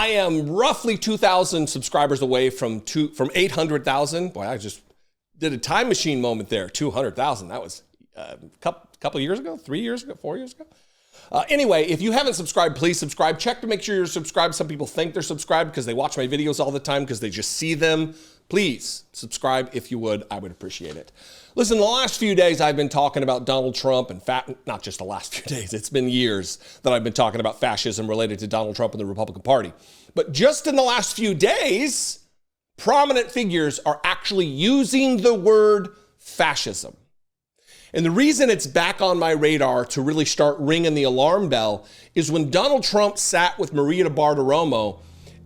I am roughly 2,000 subscribers away from 800,000. Boy, I just did a time machine moment there. 200,000. That was a couple years ago, 3 years ago, 4 years ago. Anyway, if you haven't subscribed, please subscribe. Check to make sure you're subscribed. Some people think they're subscribed because they watch my videos all the time because they just see them. Please subscribe if you would. I would appreciate it. Listen, the last few days I've been talking about Donald Trump and not just the last few days. It's been years that I've been talking about fascism related to Donald Trump and the Republican Party. But just in the last few days, prominent figures are actually using the word fascism. And the reason it's back on my radar to really start ringing the alarm bell is when Donald Trump sat with Maria Bartiromo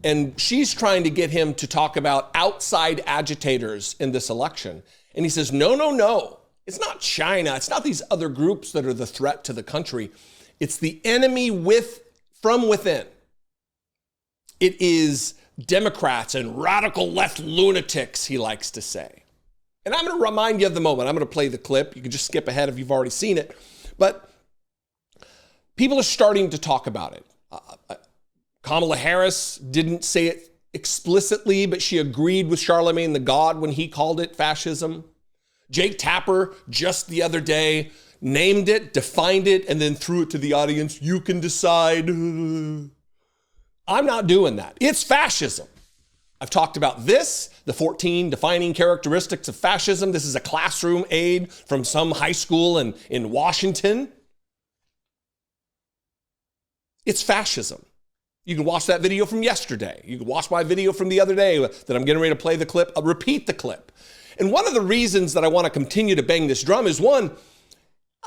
and she's trying to get him to talk about outside agitators in this election. And he says, no. It's not China. It's not these other groups that are the threat to the country. It's the enemy from within. It is Democrats and radical left lunatics, he likes to say. And I'm going to remind you of the moment. I'm going to play the clip. You can just skip ahead if you've already seen it. But people are starting to talk about it. Kamala Harris didn't say it explicitly, but she agreed with Charlemagne the God when he called it fascism. Jake Tapper just the other day named it, defined it, and then threw it to the audience. You can decide. I'm not doing that. It's fascism. I've talked about this, the 14 defining characteristics of fascism. This is a classroom aid from some high school in Washington. It's fascism. You can watch that video from yesterday. You can watch my video from the other day that I'm getting ready to play the clip. I'll repeat the clip. And one of the reasons that I want to continue to bang this drum is, one,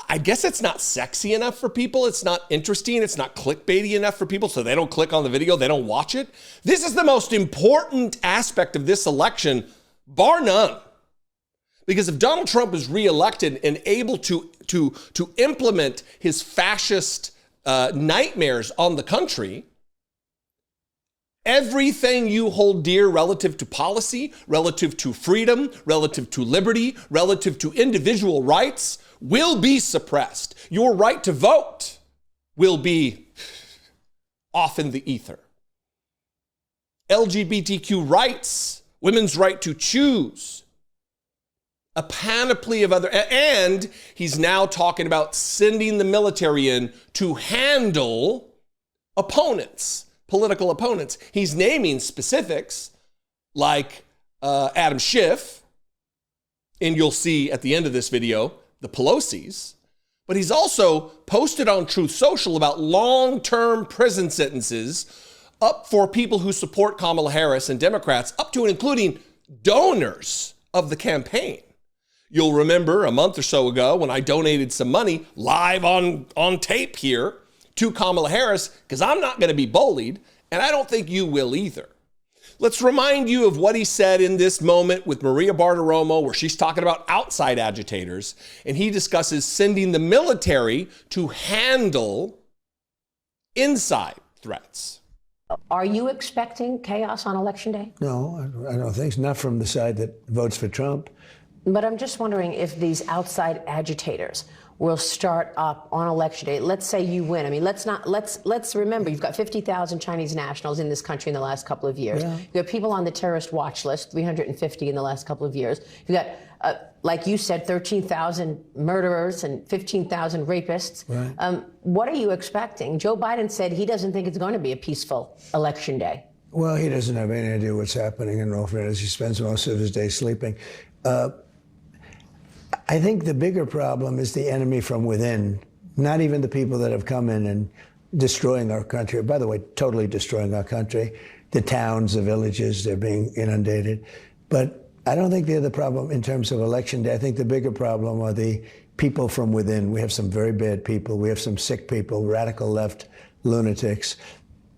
I guess it's not sexy enough for people. It's not interesting. It's not clickbaity enough for people, so they don't click on the video. They don't watch it. This is the most important aspect of this election, bar none. Because if Donald Trump is reelected and able to implement his fascist nightmares on the country, everything you hold dear relative to policy, relative to freedom, relative to liberty, relative to individual rights will be suppressed. Your right to vote will be off in the ether. LGBTQ rights, women's right to choose, a panoply of other, and he's now talking about sending the military in to handle opponents, political opponents. He's naming specifics like Adam Schiff, and you'll see at the end of this video, the Pelosi's, but he's also posted on Truth Social about long-term prison sentences up for people who support Kamala Harris and Democrats, up to and including donors of the campaign. You'll remember a month or so ago when I donated some money live on tape here to Kamala Harris, because I'm not going to be bullied, and I don't think you will either. Let's remind you of what he said in this moment with Maria Bartiromo, where she's talking about outside agitators, and he discusses sending the military to handle inside threats. Are you expecting chaos on Election Day? No, I don't think so. Not from the side that votes for Trump. But I'm just wondering if these outside agitators will start up on Election Day. Let's say you win. I mean, let's remember, you've got 50,000 Chinese nationals in this country in the last couple of years. Yeah. You have people on the terrorist watch list, 350 in the last couple of years. You've got, like you said, 13,000 murderers and 15,000 rapists. Right. What are you expecting? Joe Biden said he doesn't think it's going to be a peaceful Election Day. Well, he doesn't have any idea what's happening in all fairness. He spends most of his day sleeping. I think the bigger problem is the enemy from within, not even the people that have come in and destroying our country. By the way, totally destroying our country. The towns, the villages, they're being inundated. But I don't think they're the problem in terms of Election Day. I think the bigger problem are the people from within. We have some very bad people. We have some sick people, radical left lunatics.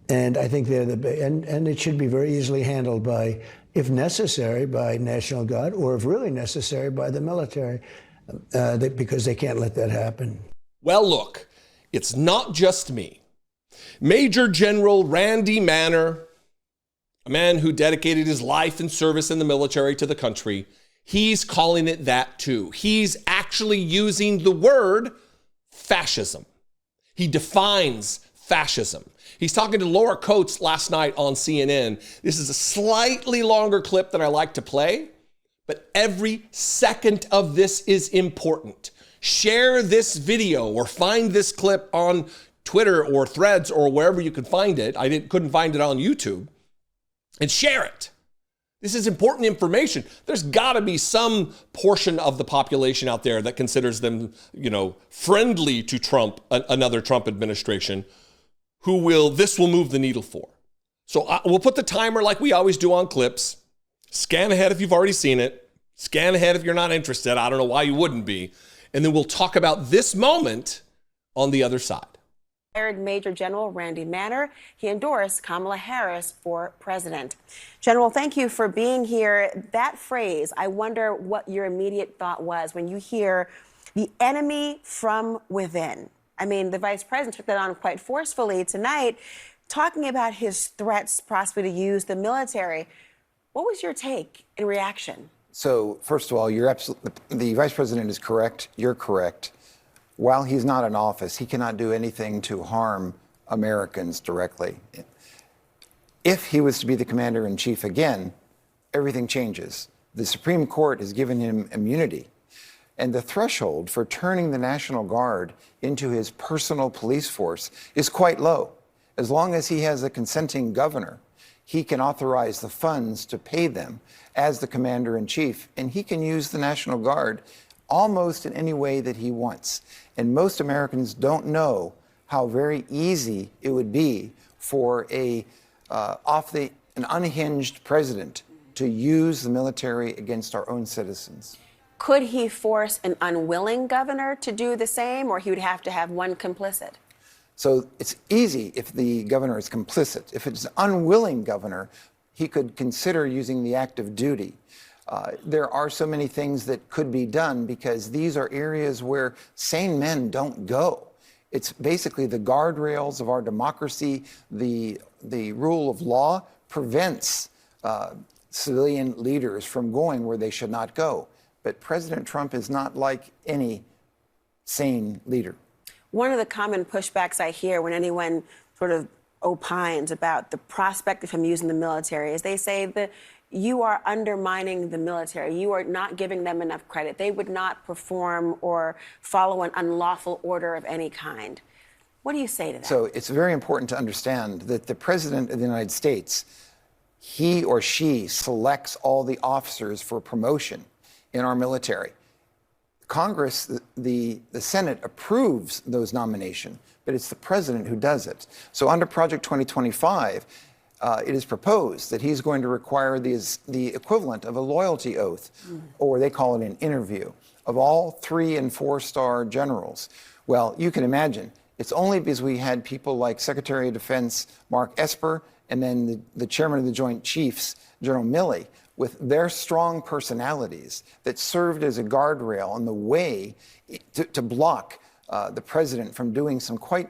And I think they're and it should be very easily handled by, if necessary, by National Guard, or if really necessary, by the military, because they can't let that happen. Well, look, it's not just me. Major General Randy Manner, a man who dedicated his life and service in the military to the country, he's calling it that too. He's actually using the word fascism. He defines fascism. He's talking to Laura Coates last night on CNN. This is a slightly longer clip than I like to play, but every second of this is important. Share this video or find this clip on Twitter or Threads or wherever you can find it. I couldn't find it on YouTube. And share it. This is important information. There's got to be some portion of the population out there that considers them, friendly to Trump, another Trump administration, this will move the needle for. So we'll put the timer like we always do on clips. Scan ahead if you've already seen it. Scan ahead if you're not interested. I don't know why you wouldn't be. And then we'll talk about this moment on the other side. Major General Randy Manner. He endorsed Kamala Harris for president. General, thank you for being here. That phrase, I wonder what your immediate thought was when you hear the enemy from within. I mean, the vice president took that on quite forcefully tonight, talking about his threats possibly to use the military. What was your take and reaction? So, first of all, the vice president is correct. You're correct. While he's not in office, he cannot do anything to harm Americans directly. If he was to be the commander-in-chief again, everything changes. The Supreme Court has given him immunity. And the threshold for turning the National Guard into his personal police force is quite low. As long as he has a consenting governor, he can authorize the funds to pay them as the commander-in-chief, and he can use the National Guard almost in any way that he wants. And most Americans don't know how very easy it would be for an unhinged president to use the military against our own citizens. Could he force an unwilling governor to do the same, or he would have to have one complicit? So it's easy if the governor is complicit. If it's an unwilling governor, he could consider using the active duty. There are so many things that could be done because these are areas where sane men don't go. It's basically the guardrails of our democracy. The rule of law prevents civilian leaders from going where they should not go. But President Trump is not like any sane leader. One of the common pushbacks I hear when anyone sort of opines about the prospect of him using the military is they say that you are undermining the military. You are not giving them enough credit. They would not perform or follow an unlawful order of any kind. What do you say to that? So it's very important to understand that the President of the United States, he or she selects all the officers for promotion in our military. Congress, the Senate approves those nominations, but it's the president who does it. So under Project 2025, it is proposed that he's going to require the equivalent of a loyalty oath, or they call it an interview, of all 3- and 4-star generals. Well, you can imagine, it's only because we had people like Secretary of Defense Mark Esper and then the chairman of the Joint Chiefs, General Milley, with their strong personalities that served as a guardrail on the way to block the president from doing some quite,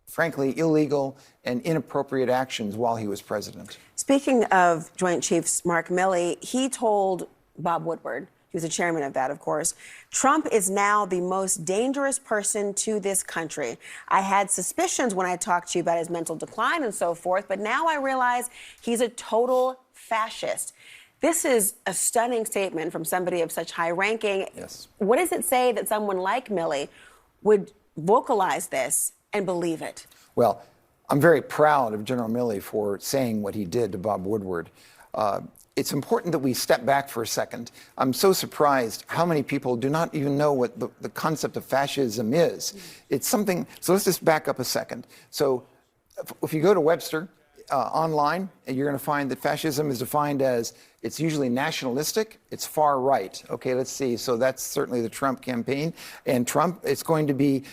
frankly, illegal and inappropriate actions while he was president. Speaking of Joint Chiefs Mark Milley, he told Bob Woodward, he was the chairman of that, of course, Trump is now the most dangerous person to this country. I had suspicions when I talked to you about his mental decline and so forth, but now I realize he's a total fascist. This is a stunning statement from somebody of such high ranking. Yes. What does it say that someone like Milley would vocalize this and believe it? Well, I'm very proud of General Milley for saying what he did to Bob Woodward. It's important that we step back for a second. I'm so surprised how many people do not even know what the concept of fascism is. It's something, so let's just back up a second. So if you go to Webster online, you're going to find that fascism is defined as, it's usually nationalistic, it's far right. Okay, let's see. So that's certainly the Trump campaign. And Trump, it's going to be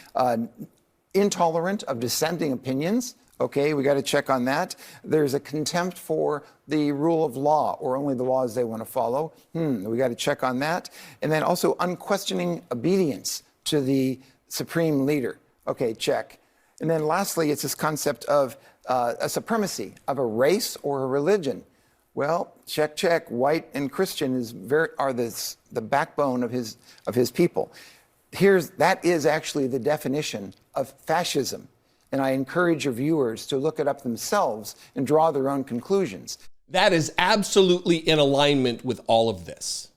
intolerant of dissenting opinions. Okay, we got to check on that. There's a contempt for the rule of law, or only the laws they want to follow. We got to check on that. And then also unquestioning obedience to the supreme leader. Okay, check. And then lastly, it's this concept of a supremacy of a race or a religion. Well, check, check. White and Christian are the backbone of his people. That is actually the definition of fascism. And I encourage your viewers to look it up themselves and draw their own conclusions. That is absolutely in alignment with all of this.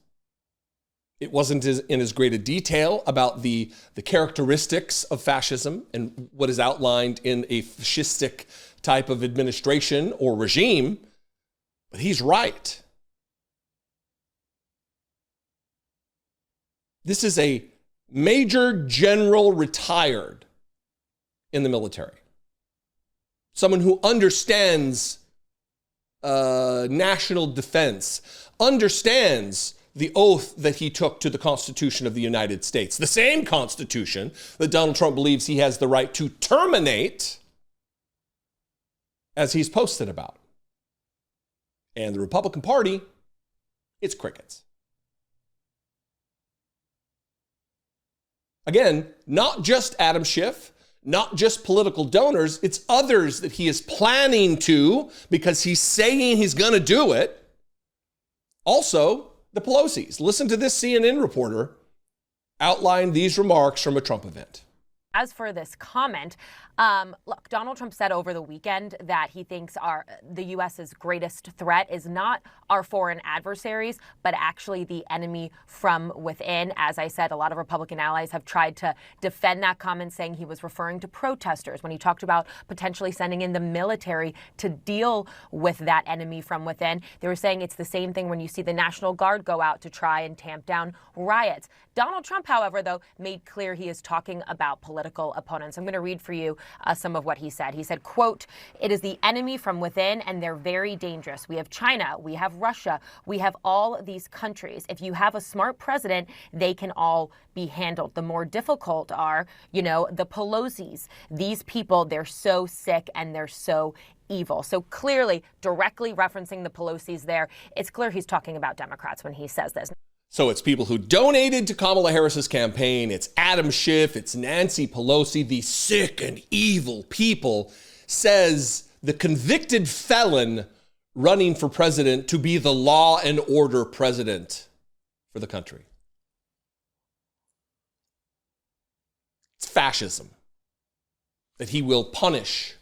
It wasn't in as great a detail about the characteristics of fascism and what is outlined in a fascistic type of administration or regime, but he's right. This is a major general retired in the military. Someone who understands national defense, understands the oath that he took to the Constitution of the United States, the same Constitution that Donald Trump believes he has the right to terminate, as he's posted about. And the Republican Party, it's crickets. Again, not just Adam Schiff, not just political donors, it's others that he is planning to, because he's saying he's going to do it. Also, the Pelosi's. Listen to this CNN reporter outline these remarks from a Trump event. As for this comment, look, Donald Trump said over the weekend that he thinks the U.S.'s greatest threat is not our foreign adversaries, but actually the enemy from within. As I said, a lot of Republican allies have tried to defend that comment, saying he was referring to protesters when he talked about potentially sending in the military to deal with that enemy from within. They were saying it's the same thing when you see the National Guard go out to try and tamp down riots. Donald Trump, however, though, made clear he is talking about political opponents. I'm going to read for you some of what he said. He said, quote, "It is the enemy from within, and they're very dangerous. We have China, we have Russia, we have all these countries. If you have a smart president, they can all be handled. The more difficult are, the Pelosi's. These people, they're so sick and they're so evil." So clearly, directly referencing the Pelosi's there, it's clear he's talking about Democrats when he says this. So it's people who donated to Kamala Harris's campaign. It's Adam Schiff. It's Nancy Pelosi. These sick and evil people, says the convicted felon running for president to be the law and order president for the country. It's fascism that he will punish.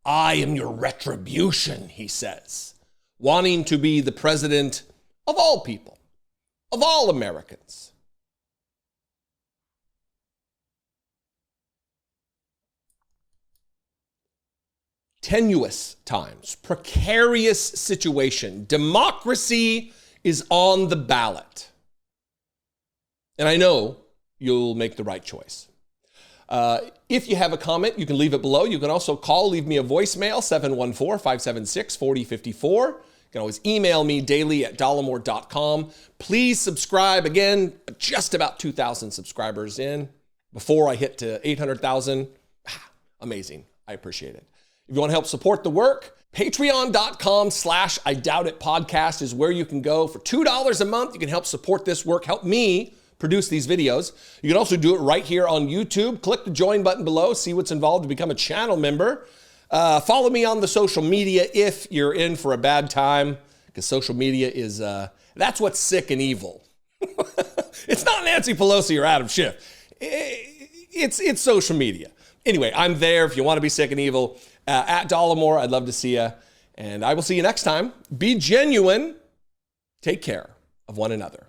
I am your retribution, he says, wanting to be the president of all people, of all Americans. Tenuous times, precarious situation. Democracy is on the ballot. And I know you'll make the right choice. If you have a comment, you can leave it below. You can also leave me a voicemail, 714-576-4054. You can always email me daily@dollemore.com. Please subscribe. Again, just about 2,000 subscribers in before I hit to 800,000. Amazing. I appreciate it. If you want to help support the work, patreon.com/IDoubtItPodcast is where you can go. For $2 a month, you can help support this work, help me produce these videos. You can also do it right here on YouTube. Click the join button below, see what's involved to become a channel member. Follow me on the social media if you're in for a bad time, because social media is, that's what's sick and evil. It's not Nancy Pelosi or Adam Schiff. It's social media. Anyway, I'm there if you want to be sick and evil. At Dollemore, I'd love to see you. And I will see you next time. Be genuine. Take care of one another.